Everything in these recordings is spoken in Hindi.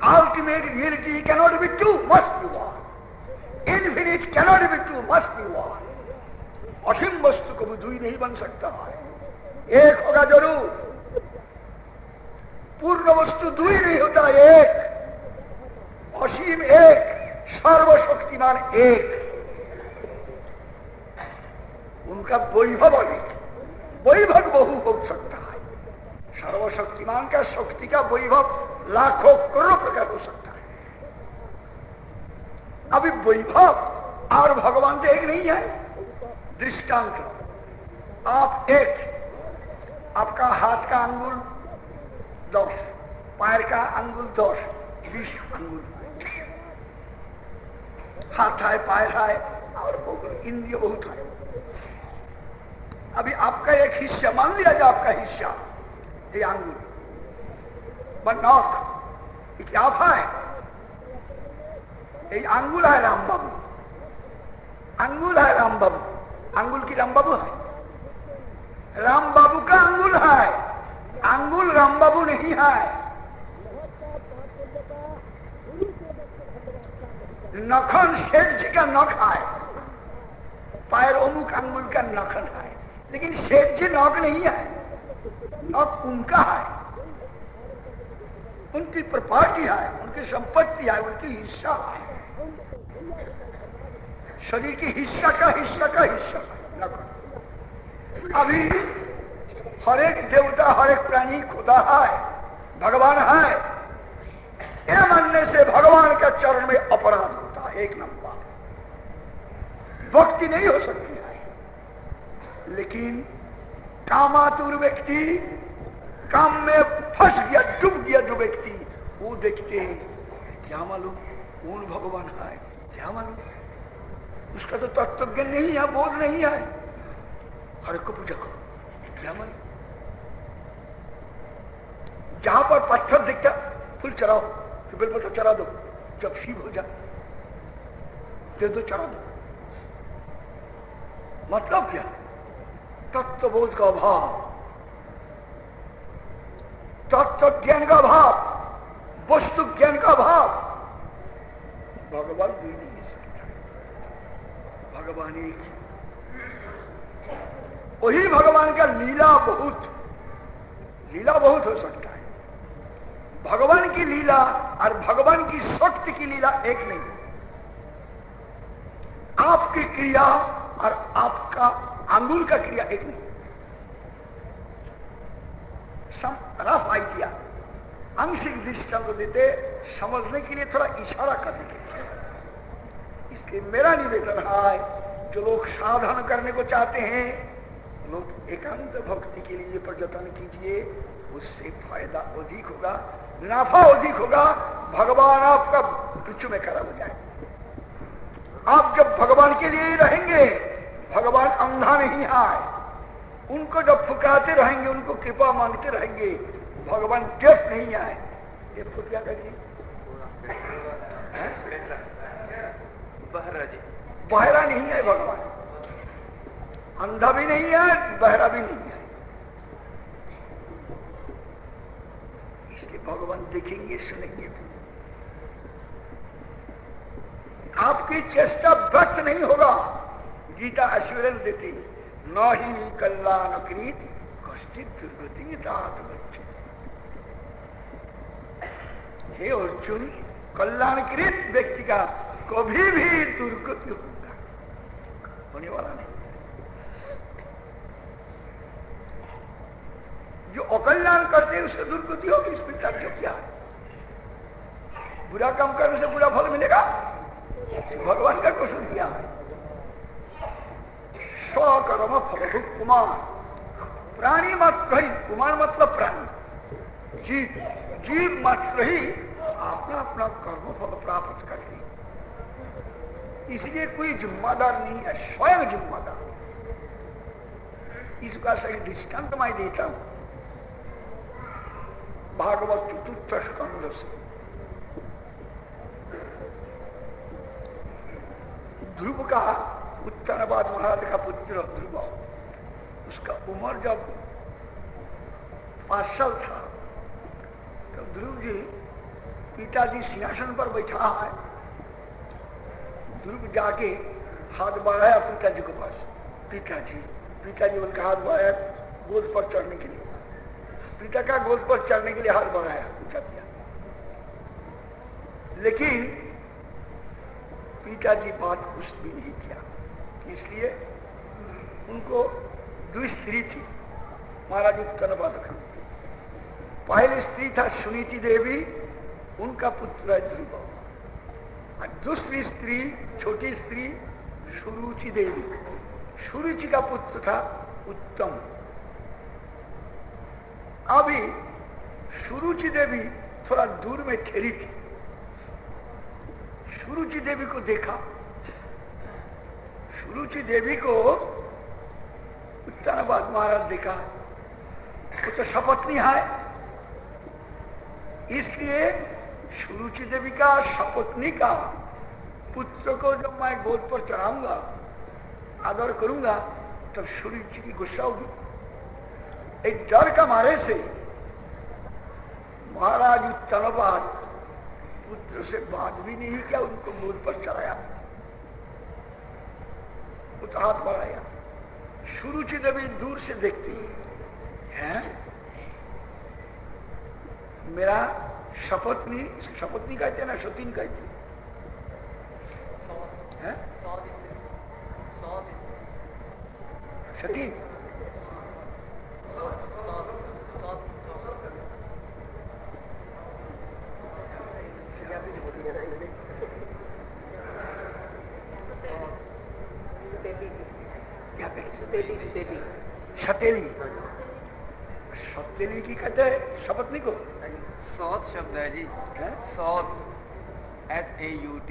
Ultimate reality cannot be two, must be one. Infinite cannot be two, must be one. असीम वस्तु कभी दुई नहीं बन सकता है, एक होगा जरूर। पूर्ण वस्तु दुई नहीं होता, एक असीम, एक सर्वशक्तिमान, एक। उनका वैभव अधिक, वैभव बहु हो सकता है। सर्वशक्तिमान का शक्ति का वैभव लाखों करोड़ों प्रकार हो सकता है। अभी वैभव और भगवान तो एक नहीं है। दृष्टांत, आप एक, आपका हाथ का अंगुल 10, पैर का अंगुल 10, 20 अंगुल, हाथ है, पैर है और इंद्रिय बहुत है। अभी आपका एक हिस्सा, मान लिया जाए आपका हिस्सा ये अंगुल, नौक, ये क्या है? ये अंगुल है राम बाबू, अंगुल है राम बाबू, अंगुल की राम बाबू है, राम बाबू का अंगुल है, अंगुल राम बाबू नहीं है। नखन सेठ जी का नख है, पैर अमुक अंगुल का नखन है, लेकिन सेठ जी नख नहीं है, नख उनका है, उनकी प्रॉपर्टी है, उनकी संपत्ति है, उनकी हिस्सा है। शरीर की हिस्सा का हिस्सा का हिस्सा नखन। अभी हर एक देवता, हर एक प्राणी खुदा है, भगवान है, यह मानने से भगवान का चरण में अपराध होता है। एक नंबर भक्ति नहीं हो सकती है। लेकिन कामातुर व्यक्ति, काम में फंस गया, डूब गया जो व्यक्ति, वो देखते हैं क्या मालूम कौन भगवान है, क्या मालूम, उसका तो तत्व ज्ञान नहीं है, बोध नहीं है। हर को पूजा करो, क्या मालूम। जहां पर पत्थर दिखता फूल चढ़ाओ, तो बिल्कुल तो चढ़ा दो, जब शिव हो जाए दे दो, चढ़ा दो। मतलब क्या? तत्वबोध का अभाव, तत्व ज्ञान का अभाव, वस्तु ज्ञान का अभाव। भगवान भी नहीं सकता, भगवान एक, वही भगवान का लीला बहुत, लीला बहुत हो सकता है। भगवान की लीला और भगवान की शक्ति की लीला एक नहीं। आपकी क्रिया और आपका अंगुल का क्रिया एक नहीं। रफ आइडिया, आंशिक दृष्टांत को देते समझने के लिए थोड़ा इशारा करने के लिए। इसलिए मेरा निवेदन है, जो लोग साधन करने को चाहते हैं, लोग एकांत भक्ति के लिए प्रयत्न कीजिए, उससे फायदा अधिक होगा, मुनाफा अधिक होगा। भगवान आपका बिच्छू में खड़ा हो जाए। आप जब भगवान के लिए ही रहेंगे, भगवान अंधा नहीं है, उनको जब पुकारते रहेंगे, उनको कृपा मांगते रहेंगे, भगवान डेफ नहीं आए। डेफ को क्या करिए? बहरा नहीं है भगवान, अंधा भी नहीं है, बहरा भी नहीं है। इसलिए भगवान देखेंगे, सुनेंगे। आपकी चेष्टा व्यर्थ नहीं होगा। गीता एश्योरेंस देती, न ही कल्याण कृत कष्टित दुर्गति दात बच्चे। हे अर्जुन, कल्याणकृत व्यक्ति का कभी भी दुर्गति होने वाला नहीं। जो अकल्याण करते हैं उससे दुर्गति होगी, इसमें तथ्य क्या है? बुरा काम करने से बुरा फल मिलेगा, भगवान का कसूर किया है। स्वकर्म फल कुमार, प्राणी मात्र ही, कुमार मतलब प्राणी, जीव मात्र ही अपना अपना कर्म फल प्राप्त करते। इसलिए कोई जिम्मेदार नहीं है, स्वयं जिम्मेदार। इसका सही दृष्टांत मैं देता हूं भागवत चतुर्थ स्कंद से। ध्रुव का, उत्तरवाद महाराज का पुत्र ध्रुव, उसका उम्र जब 5 साल था। तो ध्रुव जी, पिताजी सिंहासन पर बैठा है, ध्रुव जाके हाथ बढ़ाया पिताजी के पास। पिताजी उनका हाथ बढ़ाया गोद पर चढ़ने के लिए, पिता का गोद पर चढ़ने के लिए हाथ बढ़ाया, पूछा किया। लेकिन पिताजी बात कुछ भी नहीं किया, इसलिए उनको 2 स्त्री थी महाराज उत्तरवाद। पहली स्त्री था सुनीति देवी, उनका पुत्र है ध्रुव। और दूसरी स्त्री, छोटी स्त्री सुरुचि देवी, सुरुचि का पुत्र था उत्तम। अभी सुरुचि देवी थोड़ा दूर में ठहरी थी। सुरुचि देवी को देखा, सुरुचि देवी को उत्तरवाद महाराज देखा, वो तो सपत्नी है, इसलिए सुरुचि देवी का सपत्नी का पुत्र को जब मैं गोद पर चढ़ाऊंगा, आदर करूंगा, तब सुरुचि की गुस्सा होगी। एक डर का मारे से महाराज उत्तरवाद पुत्र से बात भी नहीं किया, उनको गोद पर चढ़ाया, तो हाथ बढ़ाया। सुरुचि देवी दूर से देखती है, मेरा शपथनी कहते हैं ना, सतीन कहते हैं, सतीन सतेली, सतेली की कहते हैं शपथनी को। सौत शब्द है जी, सौत, SAUT,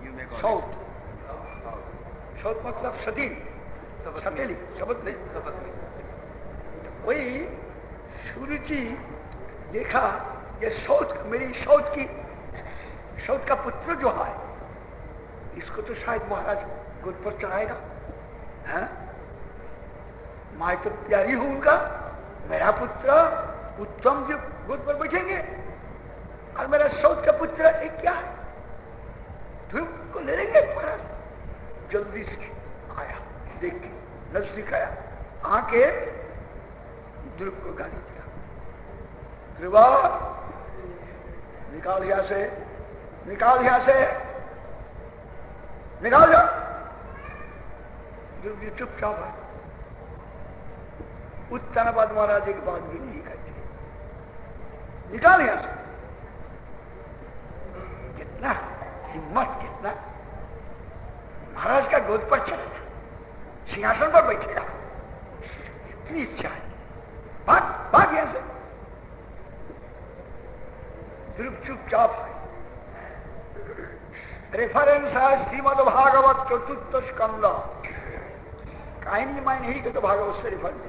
यू मे कॉल सौत। सौत मतलब सतीन, सतेली, शपथनी। वही सुरुचि देखा ये सौत, मेरी सौत का पुत्र जो है, इसको तो शायद महाराज गोद पर चढ़ाएगा। हाँ? मैं तो प्यारी हूं उनका, मेरा पुत्र उत्तम जो गोद पर बैठेंगे, और मेरा सौत का पुत्र एक क्या है, ध्रुव को ले लेंगे महाराज। जल्दी से आया, देख के नजदीक आया, आके ध्रुव को गाली दिया, ध्रुवा निकाल यहां से, निकाल यहां से, निकाल जा। ध्रुव जी चुपचाप है। उत्तरवाद महाराज एक बात भी नहीं कहते, निकाल यहां से। कितना हिम्मत, कितना महाराज का गोद पर चढ़ेगा, सिंहासन पर बैठेगा, इतनी इच्छा है, भाग भाग यहां से। ध्रुव चुपचाप है। रेफरेंस है श्रीमद् भागवत चतुर्थ स्कंद, कहानी मैं नहीं कहता, भागवत से रेफरेंस देता।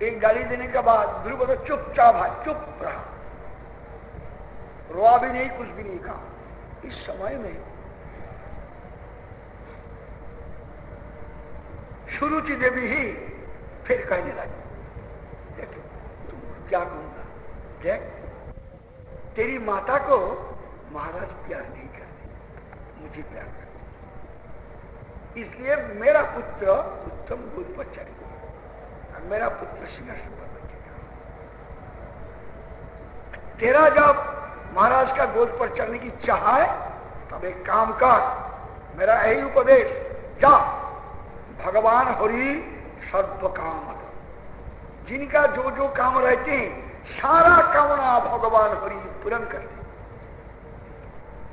एक गाली देने के बाद ध्रुव तो चुपचाप है, चुप रहा, रोआ भी नहीं, कुछ भी नहीं कहा। इस समय में सुरुचि देवी ही फिर कहने लगी, देख तुम क्या कहूंगा, देख तेरी माता को महाराज प्यार नहीं करते, मुझे प्यार करते, इसलिए मेरा पुत्र उत्तम गोद पर चढ़ेगा, मेरा पुत्र सिंहासन पर बैठेगा। तेरा जब महाराज का गोद पर चढ़ने की चाह है, तब एक काम कर, मेरा यही उपदेश, जा भगवान हरि सर्व काम, जिनका जो जो काम रहते हैं सारा कामना भगवान हरि पूर्ण करते,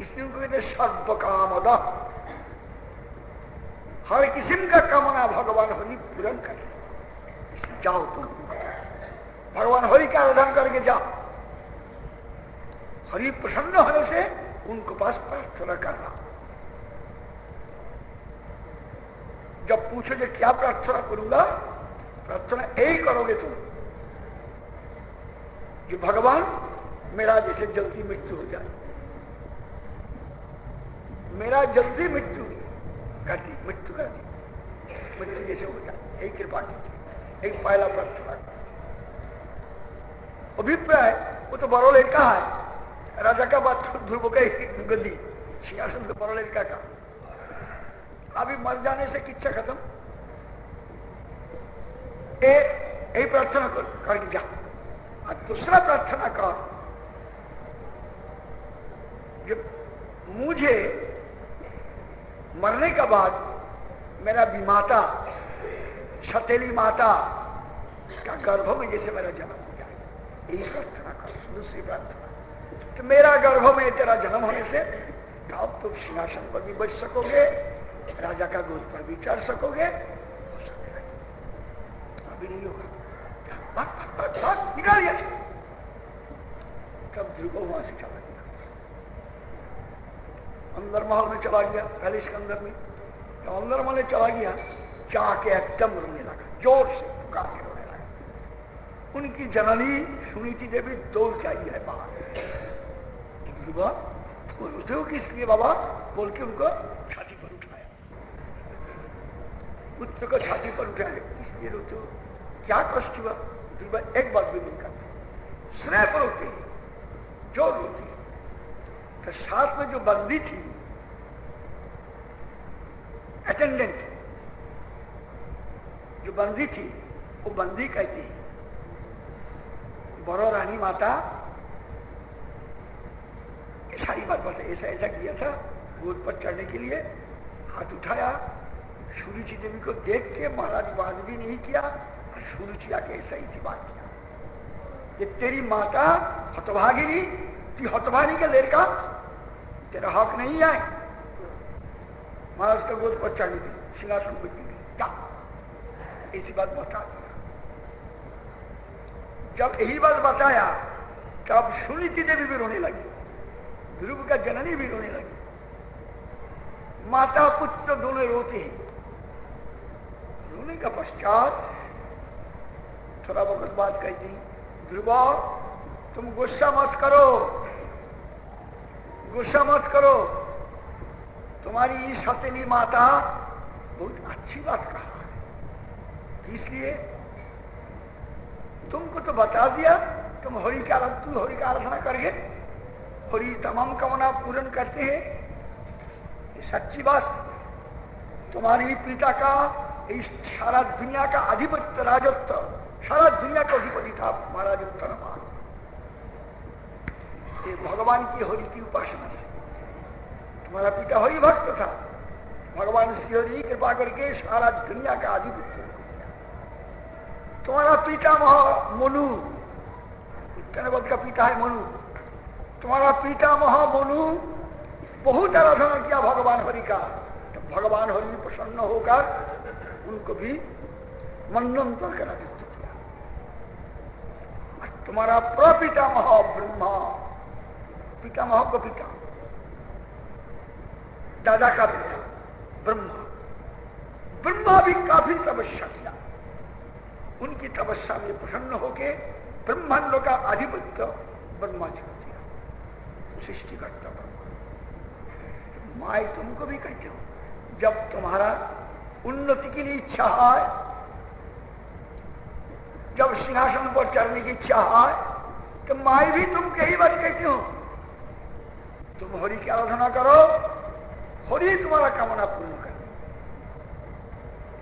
इसलिए उनको कहते सर्व काम, हर किस्म का कामना भगवान हरि पूर्ण करते। जाओ तुम भगवान हरि का आराधन करके जाओ, हरि प्रसन्न होने से उनको पास प्रार्थना करना। जब पूछोगे क्या प्रार्थना करूंगा, प्रार्थना यही करोगे तुम कि भगवान मेरा जैसे जल्दी मृत्यु हो जाए, मेरा जल्दी मृत्यु कर दी, मृत्यु कर दी। बच्चे जैसे हो जाए, यही कृपा कीजिए। एक पहला प्रार्थना अभिप्राय, वो तो बड़ोले का है, राजा का बात ध्रुव का गद्दी सिंहासन तो बड़ोले का अभी मर जाने से किच्छा खत्म। यही प्रार्थना कर जा। और दूसरा प्रार्थना कर, जब मुझे मरने के बाद मेरा विमाता सतेली माता का गर्भ में जैसे मेरा जन्म हो जाए, यही प्रार्थना कर। दूसरी प्रार्थना तो मेरा गर्भ में तेरा जन्म होने से अब तुम सिंहासन पर भी बच सकोगे, राजा का गोद पर भी चढ़ सकोगे। अभी नहीं होगा, निकालिए। तब ध्रुव वहां से चला गया, अंदर महल में चला गया, पैलेस के अंदर में। तो अंदर महल में चला गया, जाके एकदम रोने लगा, जोर से पुकार के रोने लगा। उनकी जननी सुनीति देवी दौड़ के आई है बाहर। ध्रुव रोते हो किस लिए बाबा, बोल के उनको छाती पर उठाया, पुत्र को छाती पर उठाया, इसलिए रोते हो, क्या कष्ट हुआ? ध्रुव एक बात भी नहीं करते, स्नेह पर होते जो रोती। तो साथ में जो बंदी थी अटेंडेंट, जो बंदी थी, वो बंदी कहती है, बड़ो रानी माता सारी बात बता, ऐसा ऐसा किया था, गोद पर चढ़ने के लिए हाथ उठाया, सुरुचि देवी को देख के महाराज बात भी नहीं किया, और सुरुचि आके ऐसा ही बात किया कि तेरी माता हतभागिनी, तू हतभागी के लड़का, तेरा हक नहीं है महाराज का गोद पर चढ़ने की, सिंहासन पर क्या, ऐसी बात बता दिया। जब यही बात बताया तब सुनीति देवी भी रोने लगी, ध्रुव का जननी भी रोने लगी, माता पुत्र दोनों रोते हैं। रोने का पश्चात थोड़ा बहुत बात कहती, ध्रुव तुम गुस्सा मत करो, गुस्सा मत करो, तुम्हारी सतेली माता बहुत अच्छी बात कहा है, इसलिए तुमको तो बता दिया, तुम हरि का आराधना करेंगे, हरि तमाम कामना पूर्ण करते हैं, ये सच्ची बात। तुम्हारी पिता का इस सारा दुनिया का अधिपत्य राजत्व, सारा दुनिया का अधिपति था महाराज उत्तरमान, ये भगवान की हरि की उपासना से। तुम्हारा पिता हरि भक्त था, भगवान श्री हरि कृपा करके सारा दुनिया का अधिपत्य। तुम्हारा पितामह मनु, उत्तरवत का पिता है मनु, तुम्हारा पितामह मनु बहुत आराधना किया भगवान हरि का, तो भगवान हरि प्रसन्न होकर उनको भी मनंतर का राजत्व किया। तुम्हारा प्रपितामह ब्रह्मा, पितामह को पिता, दादा का पिता ब्रह्मा, ब्रह्मा भी काफी तपस्या किया, उनकी तपस्या में प्रसन्न होके ब्रह्मांडों का अधिपत्य ब्रह्मा जी को दिया, सृष्टि करता ब्रह्मा। माई तुमको भी कहते हो, जब तुम्हारा उन्नति के लिए इच्छा है, जब सिंहासन पर चढ़ने की इच्छा है, तो माई भी तुमको यही बात कहती हो, तुम हरि की आराधना करो, हरि तुम्हारा कामना पूर्ण कर।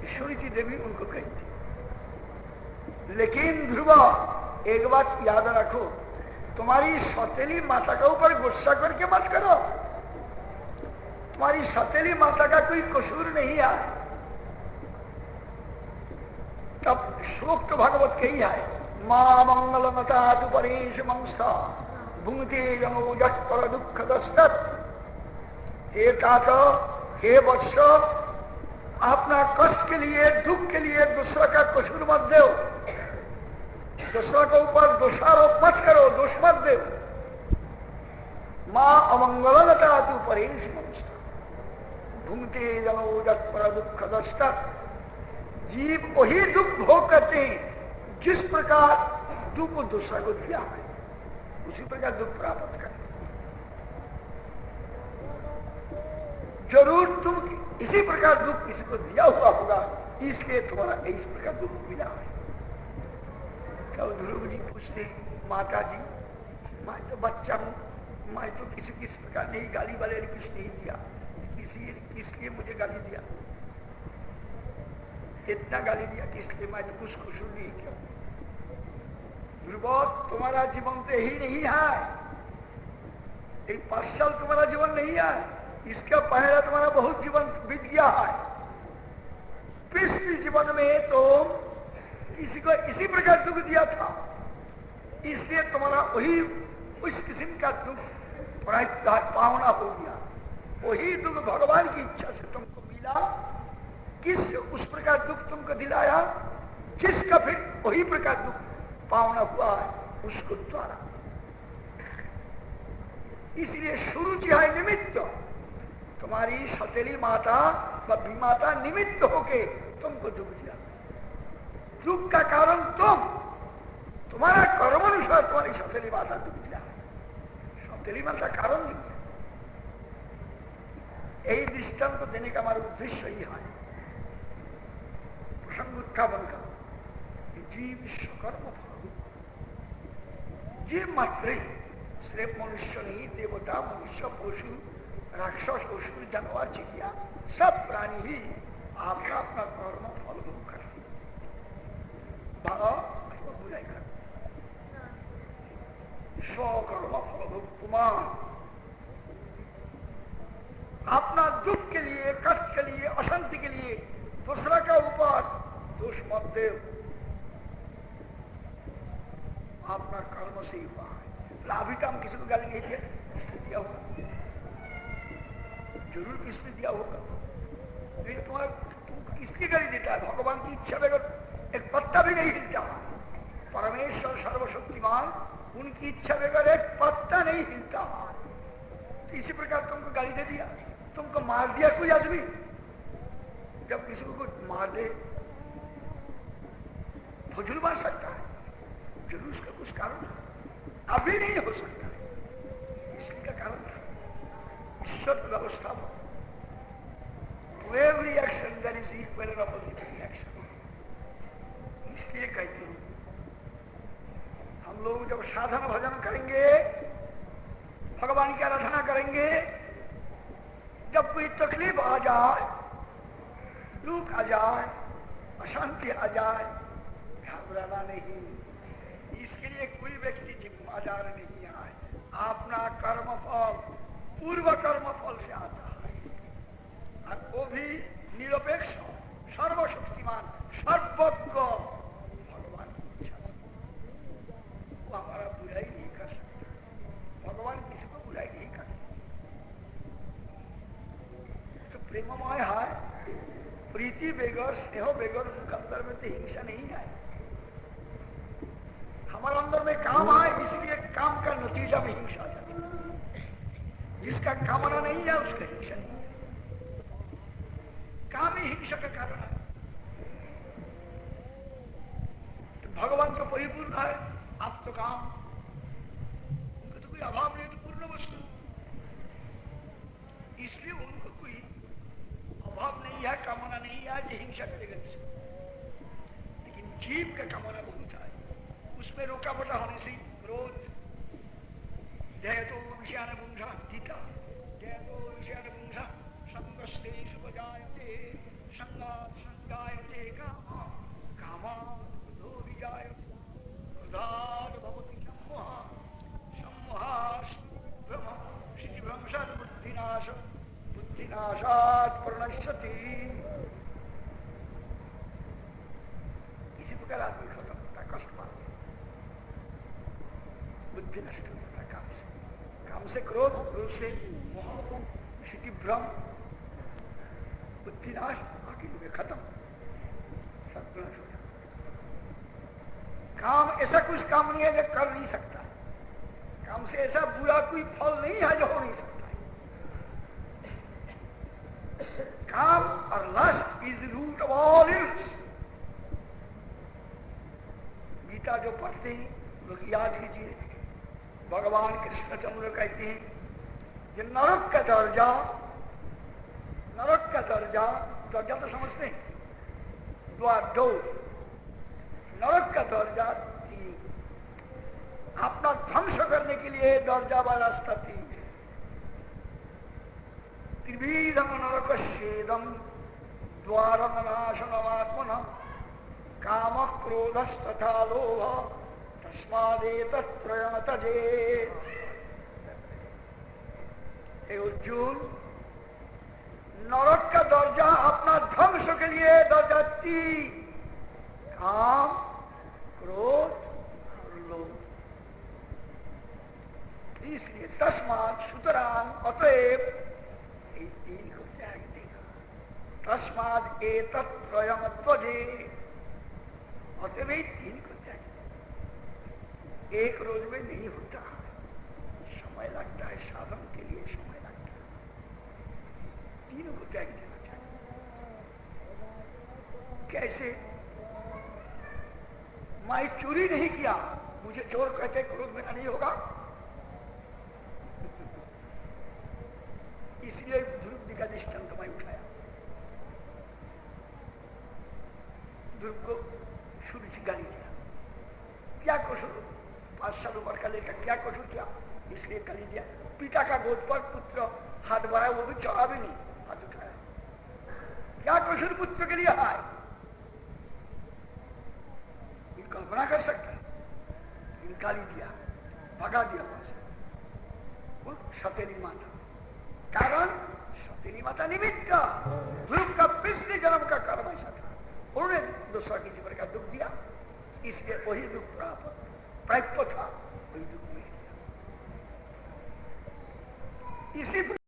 ईश्वरी की देवी उनको कहती। लेकिन ध्रुव एक बात याद रखो, तुम्हारी सौतेली माता के ऊपर गुस्सा करके मत करो, तुम्हारी सौतेली माता का कोई कसूर नहीं है। तब श्लोक तो भगवत के ही है, मां मंगल मता तु परेश मंसा भूंगते जनो जट दुख दस्तक। हे वत्स, अपना कष्ट के लिए, दुख के लिए दूसरा का कसूर मत दो, दूसरा के ऊपर दोषारोप मत करो, दोष मत दो। मां अमंगलता तु परेश मंसा भूंगते जनो जट दुख दस्तक। जीव वही दुख भोग करते हैं जिस प्रकार दुख दूसरा को दिया है, उसी प्रकार दुख प्राप्त करें। जरूर तुम इसी प्रकार दुख किसी को दिया हुआ होगा, इसलिए तुम्हारा इस प्रकार दुख मिला है। तो ध्रुव जी पूछते, माता जी मैं तो बच्चा हूं, मैं तो किस प्रकार नहीं, गाली वाले ने कुछ नहीं दिया, किसलिए मुझे गाली दिया, इतना गाली दिया किसलिए, मैं तो कुछ खुश नहीं किया। ध्रुव तुम्हारा जीवन तो यही नहीं है, एक 5 साल तुम्हारा जीवन नहीं है, इसका पहला तुम्हारा बहुत जीवन बीत गया है। पिछले जीवन में तो किसी को इसी प्रकार दुख दिया था, इसलिए तुम्हारा वही उस किस्म का दुख पावना हो गया। वही दुख भगवान की इच्छा से तुमको मिला, किस उस प्रकार दुख तुमको दिलाया, जिसका फिर वही प्रकार दुख पावना हुआ है उसको द्वारा। इसलिए सुरुचि है निमित्त, तुम्हारी सौतेली माता व विमाता निमित्त होके तुमको दुख दिया। दुख का कारण तुम्हारा कर्म अनुसार तुम्हारी सौतेली माता दुख दिया, सौतेली माता कारण नहीं है। यही दृष्टांत को देने का हमारा उद्देश्य ही है। प्रसंग उत्थापन का जीव सकर्म फल, जीव मात्र सिर्फ मनुष्य नहीं, देवता मनुष्य पशु राक्षस असुर जानवर चिड़िया सब प्राणी ही आपका अपना कर्म फल भोग करते, भलो अथवा बुराई करते, स्वकर्म फल भोग। कुमार अपना दुख के लिए, कष्ट के लिए, अशांति के लिए दूसरा का ऊपर दोष मत दे, अपना कर्म से ही हुआ है। अभी तो हम किसी को गाली नहीं दिया, किसने दिया होगा, जरूर किसने दिया होगा। लेकिन तुम्हारा तुम किसकी गाली देता है, भगवान की इच्छा बगैर एक पत्ता भी नहीं हिलता। परमेश्वर सर्वशक्तिमान, उनकी इच्छा बगैर एक पत्ता नहीं हिलता। तो इसी प्रकार तुमको गाली दे दिया, तुमको मार दिया कोई आदमी, जब किसी को कुछ मार दे फजूल मार सकता है, जरूर उसका कुछ कारण अभी नहीं हो सकता है। इसलिए का कारण ईश्वर व्यवस्था में to every action there is equal and opposite reaction। इसलिए कहते हैं हम लोग जब साधन भजन करेंगे, भगवान की आराधना करेंगे, जब कोई तकलीफ आ जाए, दुख आ जाए, अशांति आ जाए, घबराना नहीं। इसके लिए कोई व्यक्ति जिम्मेदार नहीं है, अपना कर्म फल पूर्व कर्म फल से आता है, और वो भी निरपेक्ष सर्वशक्तिमान सर्वज्ञ भगवान की इच्छा से। वो हमारा बुराई नहीं कर सकता, भगवान किसी को बुराई नहीं करता। तो प्रेममय है, प्रीति बेगर स्नेह बेगर उनके अंदर में तो हिंसा नहीं है। हमारे अंदर में काम आए, इसलिए काम का नतीजा में हिंसा आ जाती है। जिसका कामना नहीं है उसका हिंसा नहीं है, काम ही हिंसा का कारण है। तो भगवान तो परिपूर्ण है, आप तो काम, उनको तो कोई अभाव नहीं, तो पूर्ण वस्तु, इसलिए उनको कोई अभाव नहीं है, कामना नहीं है जो हिंसा करेगा। लेकिन जीव का कामना बहुत है, उसमें रोका मोटा होने से क्रोध, जय तो विषयान पुंसा गीता, जय तो विषयान पुंसा संगस्ते सुजायते संगात संगायते कामा कामात् क्रोधो विजायते क्रोधात् भवति सम्मोहः सम्मोहात् भ्रमः स्थितिभ्रंशात् बुद्धिनाश बुद्धिनाशात् प्रणश्यति। इसी प्रकार आदमी खत्म होता, कष्ट पाता, बुद्धि नष्ट होता है काम से, काम से क्रोध, क्रोध से मोह, स्थिति भ्रम, बुद्धि नाश, बाकी में खत्म, सब नष्ट हो जाता। काम ऐसा कुछ काम नहीं है जो कर नहीं सकता, काम से ऐसा बुरा कोई फल नहीं है जो हो नहीं सकता। काम और lust is root of all ills. Gita जो पढ़ते हैं लोग याद कीजिए, भगवान कृष्णचंद्र कहते हैं कि नरक का दर्जा नरक का दर्जा, दर्जा तो समझते हैं, द्वार, डोर। नरक का दर्जा 3, अपना ध्वंस करने के लिए दर्जा व रास्ता 3 है। त्रिविधम नरकस्येदम द्वारम नाशनमात्मनः काम क्रोधस्तथा लोभ तस्मादेतत्त्रयम् त्यजेत्। हे अर्जुन, नरक का दर्जा अपना ध्वंस के लिए दर्जा 3, काम, क्रोध और लोभ। इसलिए तस्मात् सुतरां अतएव 3 को त्याग देगा। तस्मात् एतत्त्रयम् त्यजेत्, अतएव 3 को त्याग देगा। एक रोज में नहीं होता, समय लगता है, साधन के लिए समय लगता है। 3 को त्याग देना चाहिए। कैसे? मैं चोरी नहीं किया, मुझे चोर कहते क्रोध में नहीं होगा। इसलिए ध्रुव जी का दृष्टांत मैं उठाया। ध्रुव को सूर्य से गाली दिया, क्या कसूर? 5 साल उम्र का लेकर क्या कसूर किया? इसलिए गाली दिया। पिता का गोद पर पुत्र हाथ बढ़ाया, वो भी चढ़ा भी नहीं, हाथ उठाया। क्या कसूर पुत्र के लिए है? ये कल्पना कर सकता है। गाली दिया, भगा दिया वहां से। वो सौतेली माता, कारण सौतेली माता निमित्त। ध्रुव का पिछले जन्म का कर्म ऐसा था, उन्होंने दूसरा किसी प्रकार दुख दिया, इसलिए वही दुख प्राप्त था, वही दुख मिल गया। इसी